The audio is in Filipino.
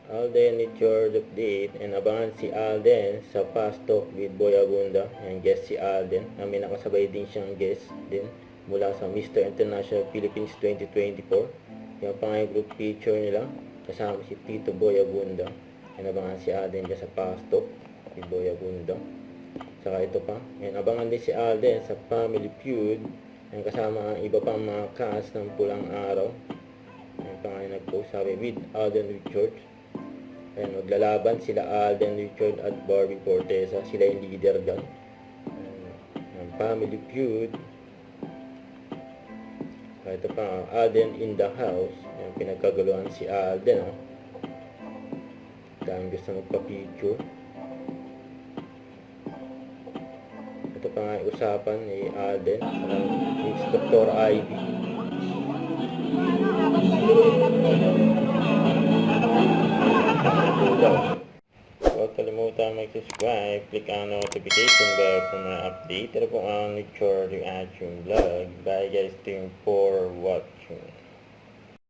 Alden with your update, and abangan si Alden sa Fast Talk with Boy Abunda. And guest si Alden, na may nakasabay din siyang guest din mula sa Mr. International Philippines 2024. Yung pa nga yung group picture nila, kasama si Tito Boy Abunda. And abangan si Alden dyan sa Fast Talk with Boy Abunda. Saka ito pa, and abangan din si Alden sa Family Feud, and kasama ang iba pang mga cast ng Pulang Araw. Yung pa nga yung nag-post, sabi, with Alden Richards. Ayan, maglalaban sila Alden Richard at Barbie Fortesa. Sila yung leader dyan. Ayan, Family Feud. Ito pa, Alden in the house. Ayan, pinagkaguluhan si Alden. Oh. Dahil gusto magpa-picture. Ito pa nga yung usapan ni Alden. It's Dr. Ivy. Huwag kalimutan mag-subscribe, click ang notification bell for mga update. Ito po ang Nature Reaction Vlog. Bye guys, thank you for watching.